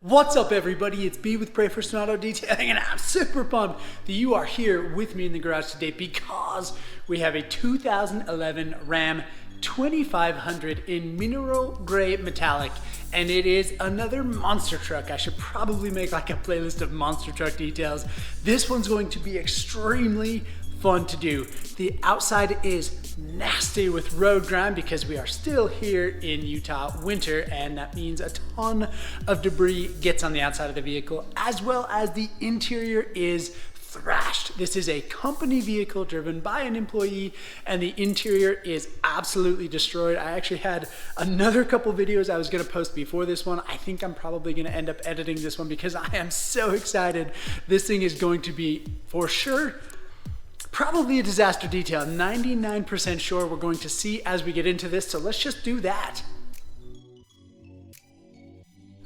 What's up everybody, it's B with Pray First Auto Detailing and I'm super pumped that you are here with me in the garage today because we have a 2011 Ram 2500 in mineral gray metallic and it is another monster truck. I should probably make like a playlist of monster truck details. This one's going to be extremely fun to do. The outside is nasty with road grime because we are still here in Utah winter and that means a ton of debris gets on the outside of the vehicle as well as the interior is thrashed. This is a company vehicle driven by an employee and the interior is absolutely destroyed. I actually had another couple videos I was going to post before this one. I think I'm probably going to end up editing this one because I am so excited. This thing is going to be for sure probably a disaster detail. 99% sure we're going to see as we get into this, so let's just do that.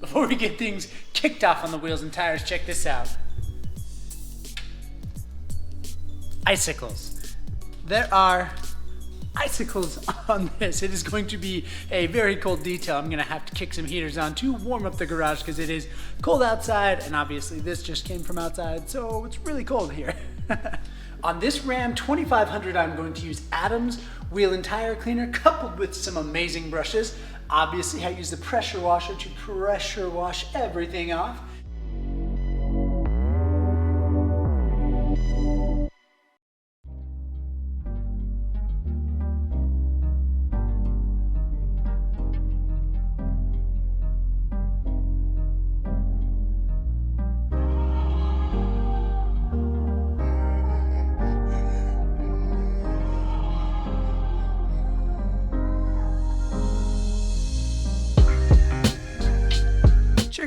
Before we get things kicked off on the wheels and tires, check this out. Icicles. There are icicles on this. It is going to be a very cold detail. I'm gonna have to kick some heaters on to warm up the garage because it is cold outside and obviously this just came from outside, so it's really cold here. On this Ram 2500, I'm going to use Adams wheel and tire cleaner coupled with some amazing brushes. Obviously, I use the pressure washer to pressure wash everything off.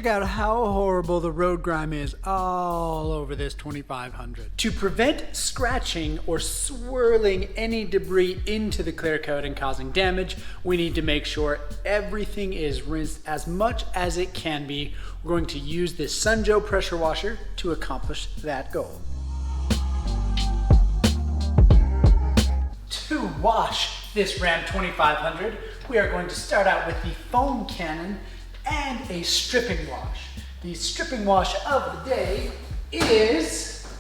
Check out how horrible the road grime is all over this 2500. To prevent scratching or swirling any debris into the clear coat and causing damage, we need to make sure everything is rinsed as much as it can be. We're going to use this Sunjoe pressure washer to accomplish that goal. To wash this Ram 2500, we are going to start out with the foam cannon and a stripping wash. The stripping wash of the day is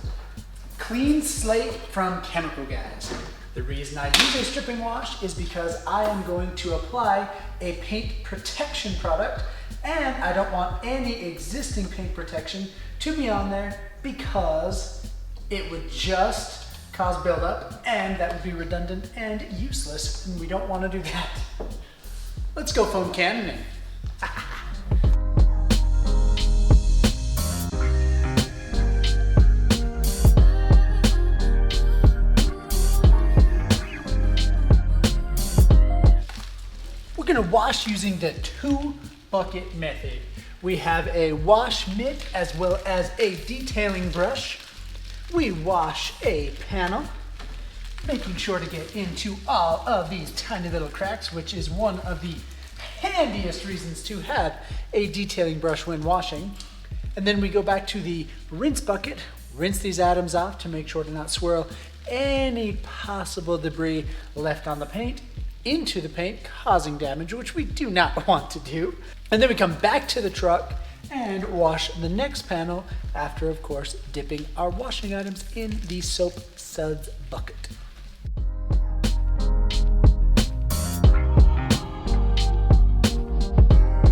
Clean Slate from Chemical Guys. The reason I use a stripping wash is because I am going to apply a paint protection product and I don't want any existing paint protection to be on there because it would just cause buildup and that would be redundant and useless and we don't want to do that. Let's go foam cannoning. We're going to wash using the 2-bucket method. We have a wash mitt as well as a detailing brush. We wash a panel, making sure to get into all of these tiny little cracks, which is one of the handiest reasons to have a detailing brush when washing. And then we go back to the rinse bucket, rinse these atoms off to make sure to not swirl any possible debris left on the paint into the paint, causing damage, which we do not want to do. And then we come back to the truck and wash the next panel after, of course, dipping our washing items in the soap suds bucket.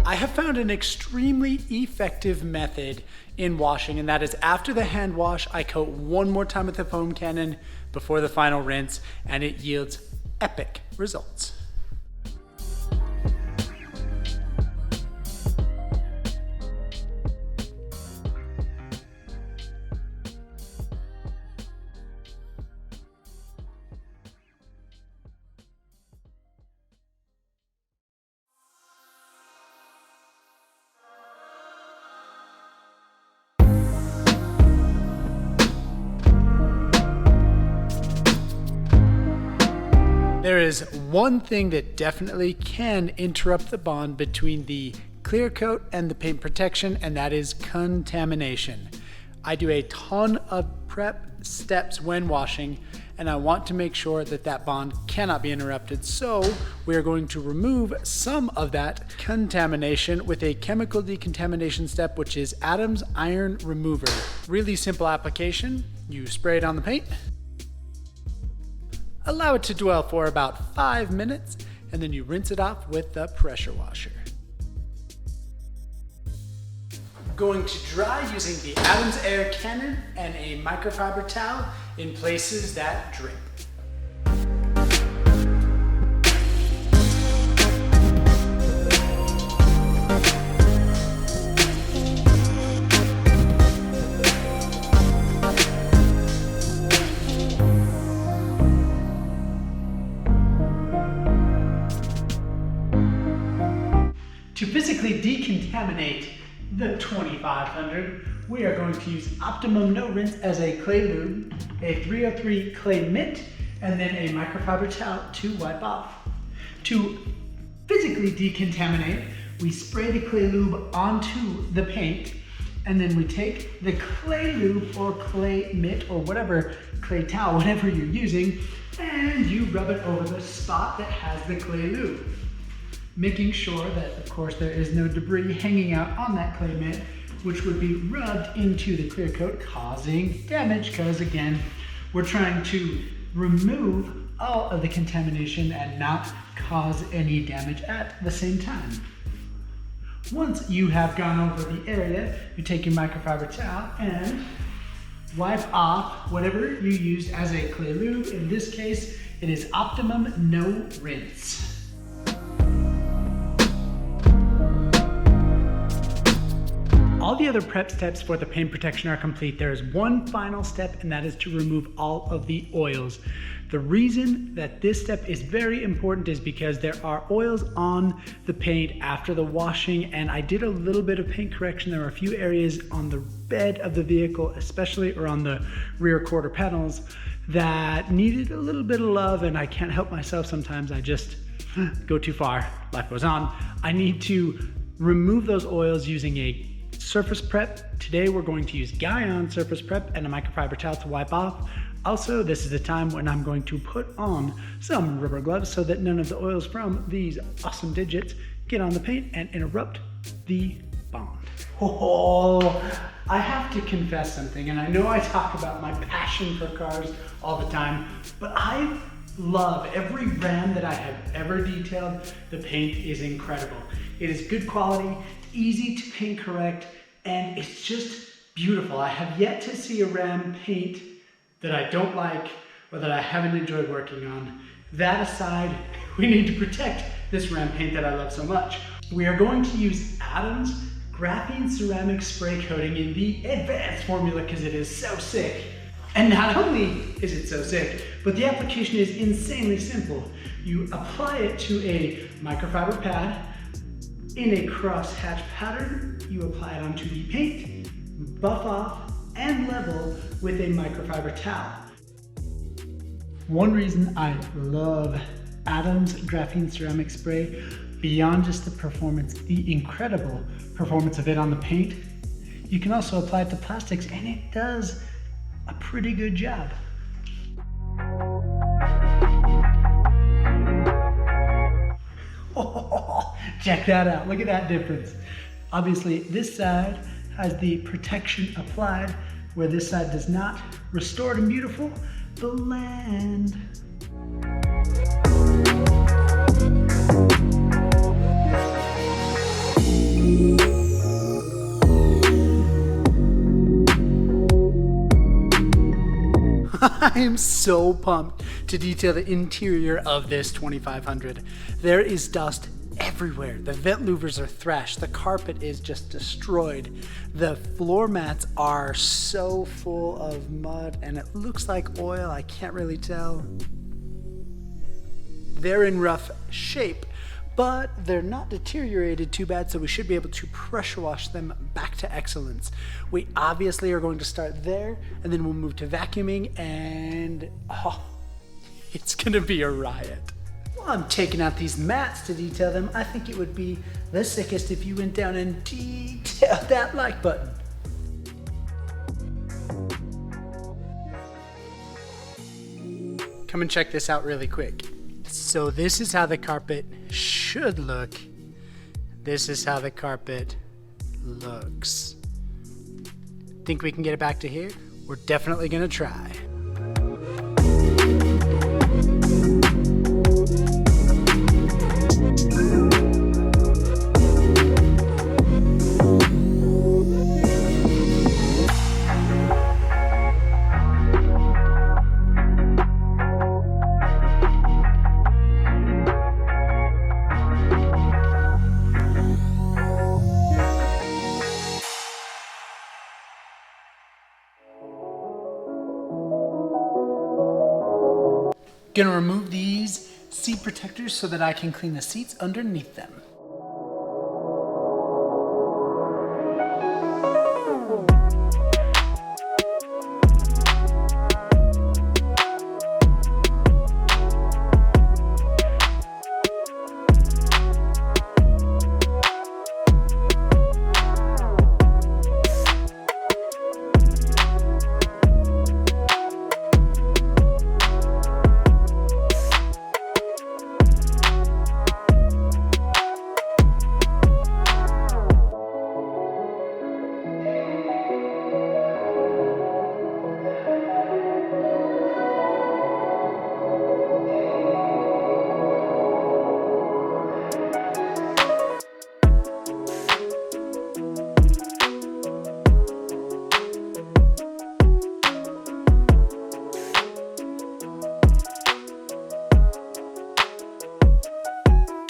I have found an extremely effective method in washing, and that is after the hand wash, I coat one more time with the foam cannon before the final rinse, and it yields epic results. There is one thing that definitely can interrupt the bond between the clear coat and the paint protection, and that is contamination. I do a ton of prep steps when washing, and I want to make sure that that bond cannot be interrupted. So we are going to remove some of that contamination with a chemical decontamination step, which is Adams Iron Remover. Really simple application. You spray it on the paint, allow it to dwell for about 5 minutes, and then you rinse it off with the pressure washer. Going to dry using the Adams Air Cannon and a microfiber towel in places that drip. To physically decontaminate the 2500, we are going to use Optimum No Rinse as a clay lube, a 303 clay mitt, and then a microfiber towel to wipe off. To physically decontaminate, we spray the clay lube onto the paint, and then we take the clay lube or clay mitt or whatever, clay towel, whatever you're using, and you rub it over the spot that has the clay lube, making sure that, of course, there is no debris hanging out on that clay mitt, which would be rubbed into the clear coat, causing damage, because again, we're trying to remove all of the contamination and not cause any damage at the same time. Once you have gone over the area, you take your microfiber towel and wipe off whatever you used as a clay lube. In this case, it is Optimum No Rinse. All the other prep steps for the paint protection are complete. There is one final step, and that is to remove all of the oils. The reason that this step is very important is because there are oils on the paint after the washing, and I did a little bit of paint correction. There are a few areas on the bed of the vehicle, especially or on the rear quarter panels, that needed a little bit of love, and I can't help myself sometimes. I just go too far. Life goes on. I need to remove those oils using a surface prep. Today we're going to use Guyon surface prep and a microfiber towel to wipe off. Also, this is the time when I'm going to put on some rubber gloves so that none of the oils from these awesome digits get on the paint and interrupt the bond. Oh, I have to confess something, and I know I talk about my passion for cars all the time, but I love every Ram that I have ever detailed. The paint is incredible. It is good quality, easy to paint correct, and it's just beautiful. I have yet to see a Ram paint that I don't like or that I haven't enjoyed working on. That aside, we need to protect this Ram paint that I love so much. We are going to use Adams Graphene Ceramic Spray Coating in the advanced formula because it is so sick. And not only is it so sick, but the application is insanely simple. You apply it to a microfiber pad in a cross-hatch pattern. You apply it onto the paint, buff off, and level with a microfiber towel. One reason I love Adams Graphene Ceramic Spray, beyond just the performance, the incredible performance of it on the paint, you can also apply it to plastics, and it does a pretty good job. Oh, check that out, look at that difference. Obviously, this side has the protection applied, where this side does not. Restored and beautiful, blend. I am so pumped to detail the interior of this 2500. There is dust everywhere. The vent louvers are thrashed. The carpet is just destroyed. The floor mats are so full of mud, and it looks like oil. I can't really tell. They're in rough shape, but they're not deteriorated too bad, so we should be able to pressure wash them back to excellence. We obviously are going to start there, and then we'll move to vacuuming, and it's gonna be a riot. While I'm taking out these mats to detail them, I think it would be the sickest if you went down and detailed that like button. Come and check this out really quick. So this is how the carpet should look. This is how the carpet looks. Think we can get it back to here? We're definitely gonna try. Gonna remove these seat protectors so that I can clean the seats underneath them.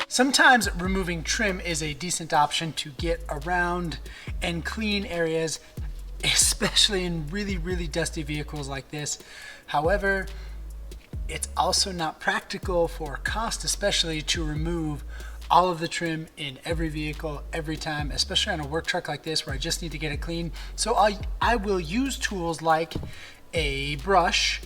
Sometimes removing trim is a decent option to get around and clean areas, especially in really dusty vehicles like this. However, it's also not practical for cost, especially to remove all of the trim in every vehicle every time, especially on a work truck like this where I just need to get it clean. So I will use tools like a brush.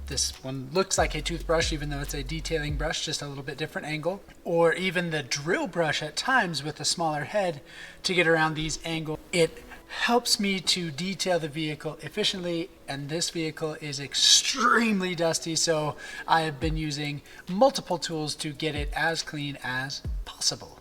This one looks like a toothbrush, even though it's a detailing brush, just a little bit different angle. Or even the drill brush at times with a smaller head to get around these angles. It helps me to detail the vehicle efficiently, and this vehicle is extremely dusty, so I have been using multiple tools to get it as clean as possible.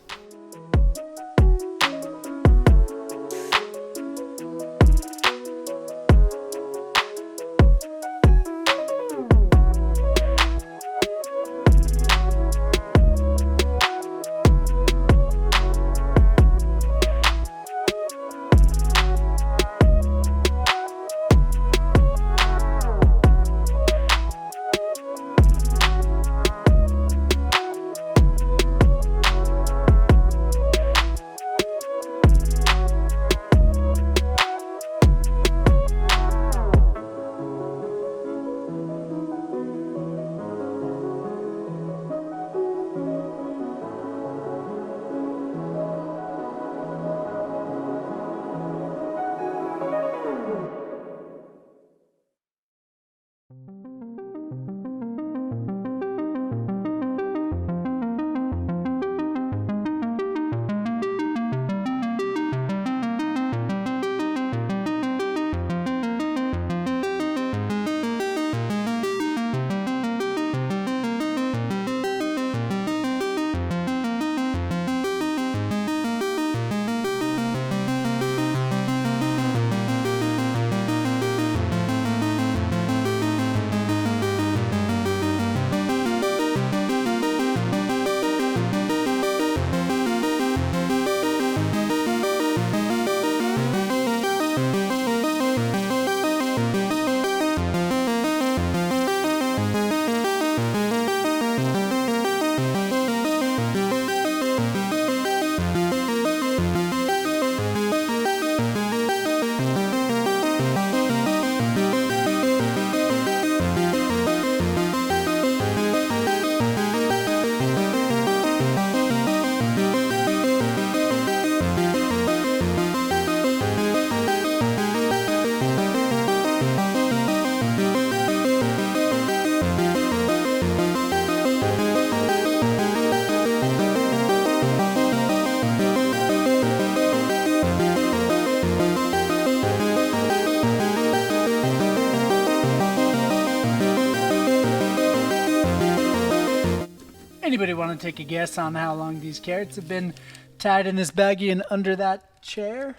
Anybody want to take a guess on how long these carrots have been tied in this baggie and under that chair?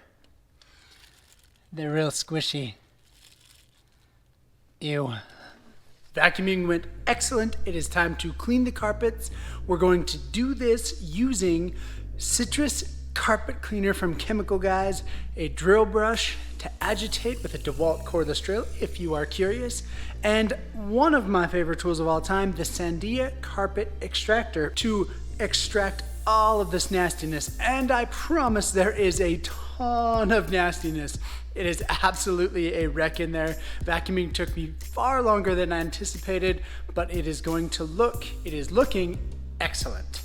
They're real squishy. Ew. Vacuuming went excellent. It is time to clean the carpets. We're going to do this using citrus carpet cleaner from Chemical Guys, a drill brush to agitate with a DeWalt cordless drill if you are curious, and one of my favorite tools of all time, the Sandia carpet extractor, to extract all of this nastiness. And I promise there is a ton of nastiness. It is absolutely a wreck in there. Vacuuming took me far longer than I anticipated, but it is looking excellent.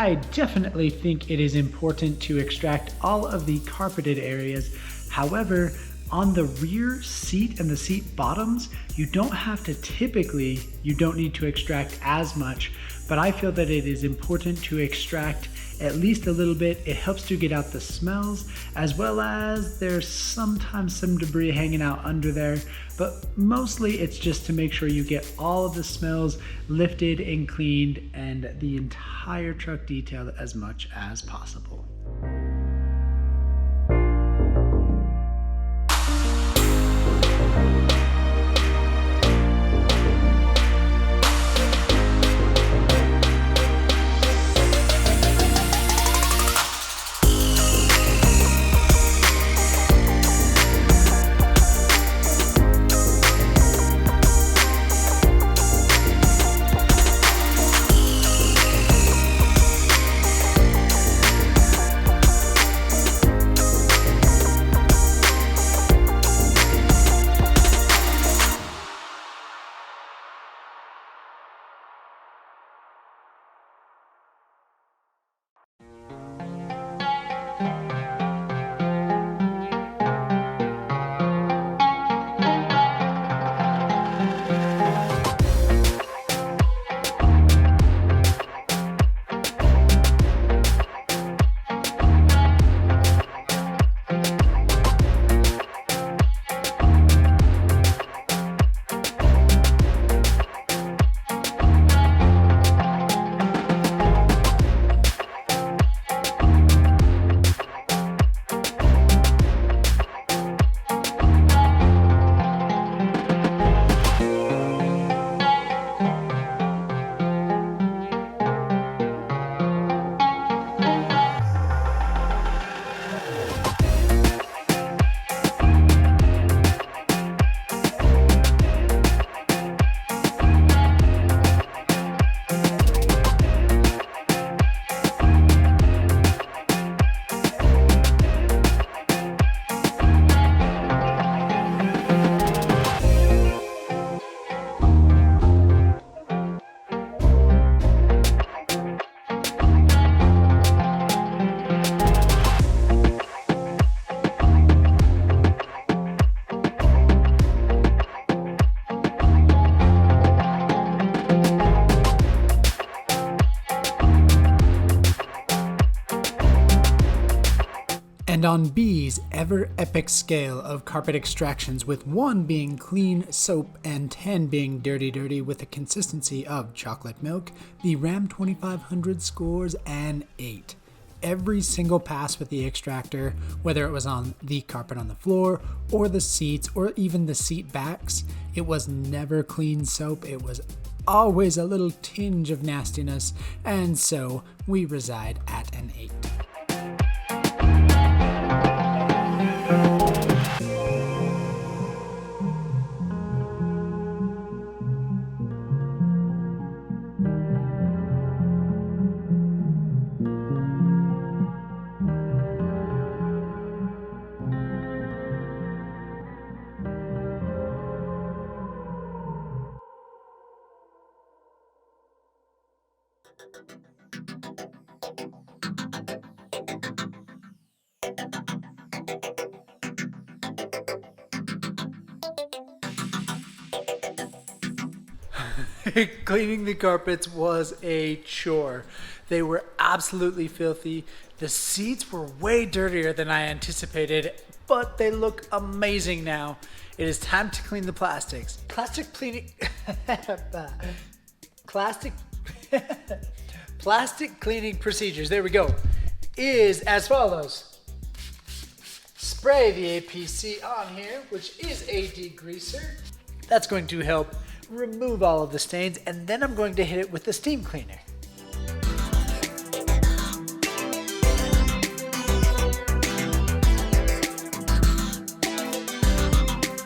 I definitely think it is important to extract all of the carpeted areas. However, on the rear seat and the seat bottoms, you don't need to extract as much, but I feel that it is important to extract at least a little bit. It helps to get out the smells, as well as there's sometimes some debris hanging out under there, but mostly it's just to make sure you get all of the smells lifted and cleaned and the entire truck detailed as much as possible. on B's ever epic scale of carpet extractions, with 1 being clean soap and 10 being dirty with a consistency of chocolate milk, the Ram 2500 scores an 8. Every single pass with the extractor, whether it was on the carpet on the floor or the seats or even the seat backs, it was never clean soap. It was always a little tinge of nastiness, and so we reside at an 8. Cleaning the carpets was a chore. They were absolutely filthy. The seats were way dirtier than I anticipated, but they look amazing now. It is time to clean the plastics. Plastic cleaning procedures, there we go, is as follows. Spray the APC on here, which is a degreaser. That's going to help remove all of the stains, and then I'm going to hit it with the steam cleaner.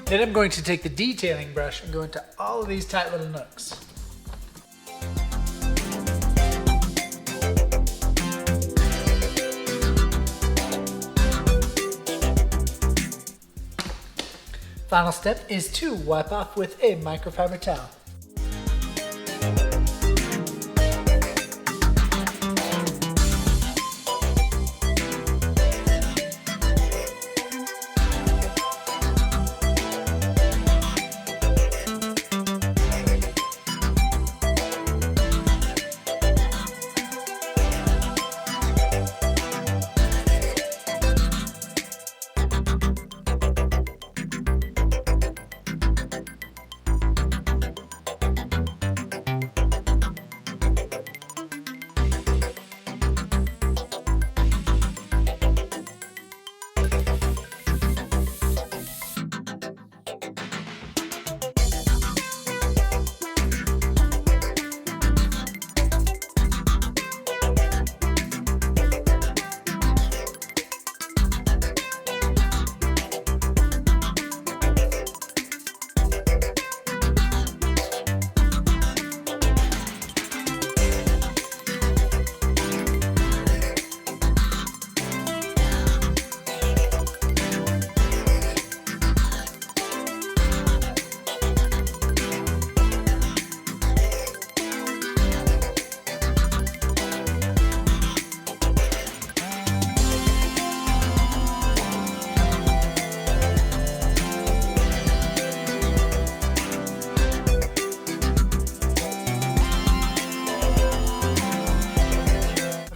Then I'm going to take the detailing brush and go into all of these tight little nooks. Final step is to wipe off with a microfiber towel.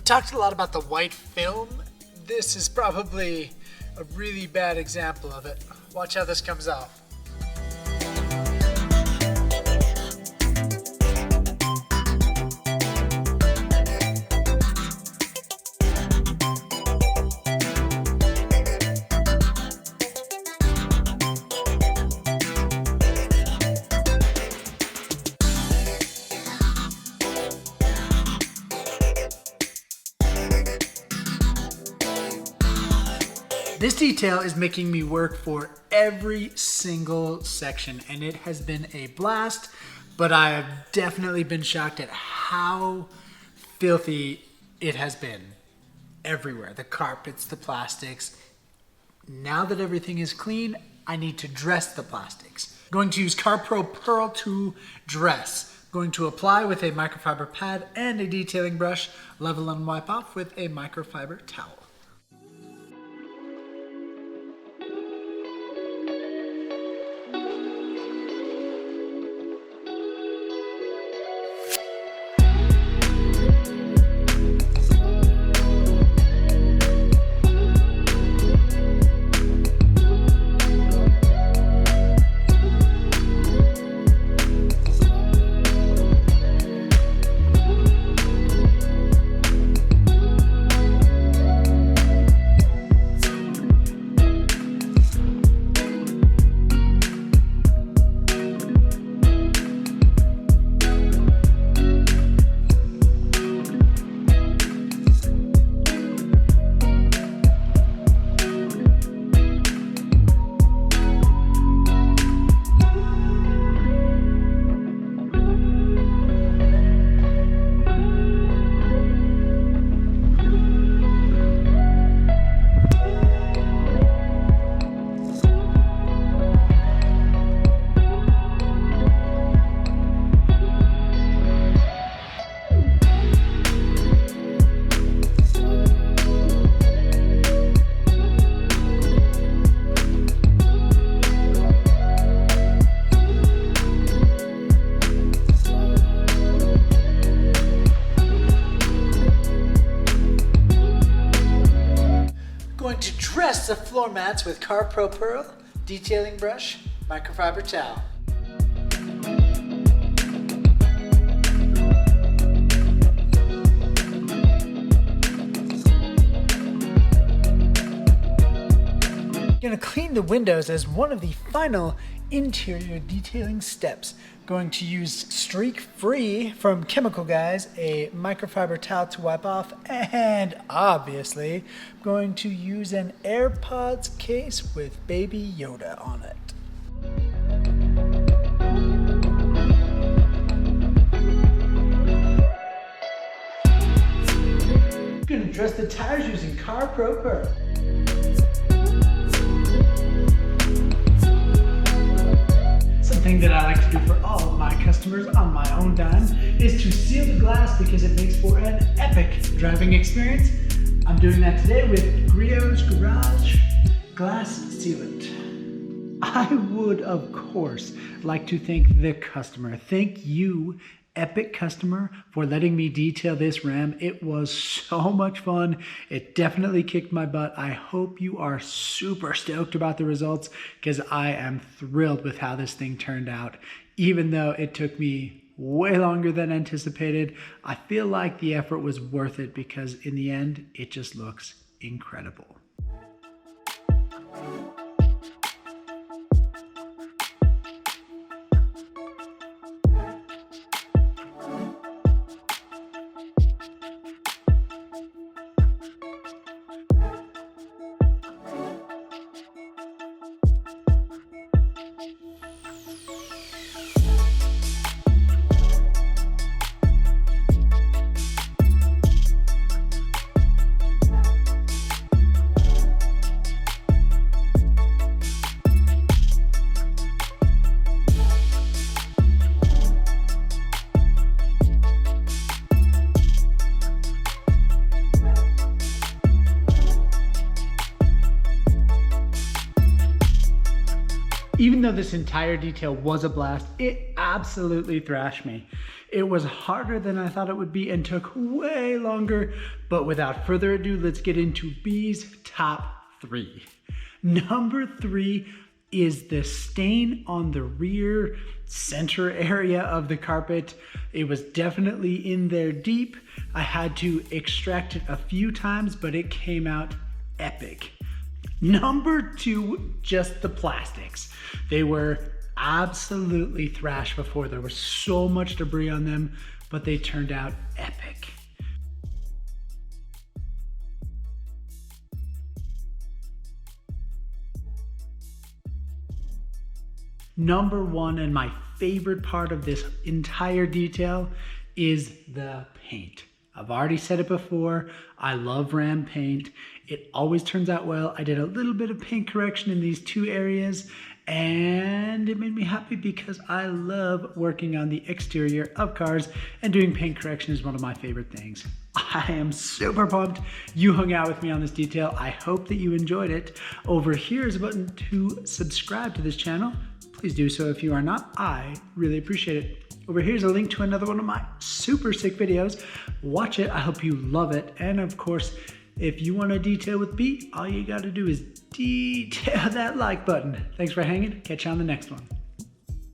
Talked a lot about the white film. This is probably a really bad example of it. Watch how this comes out. This detail is making me work for every single section, and it has been a blast, but I have definitely been shocked at how filthy it has been everywhere. The carpets, the plastics. Now that everything is clean, I need to dress the plastics. I'm going to use CarPro Pearl to dress. I'm going to apply with a microfiber pad and a detailing brush, level and wipe off with a microfiber towel. Rest of floor mats with GoPro Pearl, detailing brush, microfiber towel. Gonna clean the windows as one of the final interior detailing steps. Going to use Streak Free from Chemical Guys, a microfiber towel to wipe off, and obviously I'm going to use an AirPods case with Baby Yoda on it. Gonna dress the tires using GoPro Pearl. Something that I like to do for all of my customers on my own dime is to seal the glass because it makes for an epic driving experience. I'm doing that today with Griot's Garage Glass Sealant. I would, of course, like to thank the customer. Thank you, epic customer, for letting me detail this Ram. It was so much fun. It definitely kicked my butt. I hope you are super stoked about the results because I am thrilled with how this thing turned out. Even though it took me way longer than anticipated, I feel like the effort was worth it because in the end, it just looks incredible. Even though this entire detail was a blast, it absolutely thrashed me. It was harder than I thought it would be and took way longer, but without further ado, let's get into B's top 3. Number 3 is the stain on the rear center area of the carpet. It was definitely in there deep. I had to extract it a few times, but it came out epic. Number 2, just the plastics. They were absolutely thrashed before. There was so much debris on them, but they turned out epic. Number 1, and my favorite part of this entire detail, is the paint. I've already said it before, I love Ram paint. It always turns out well. I did a little bit of paint correction in these 2 areas, and it made me happy because I love working on the exterior of cars, and doing paint correction is one of my favorite things. I am super pumped you hung out with me on this detail. I hope that you enjoyed it. Over here is a button to subscribe to this channel. Please do so if you are not. I really appreciate it. Over here's a link to another one of my super sick videos. Watch it, I hope you love it. And of course, if you want to detail with B, all you gotta do is detail that like button. Thanks for hanging, catch you on the next one.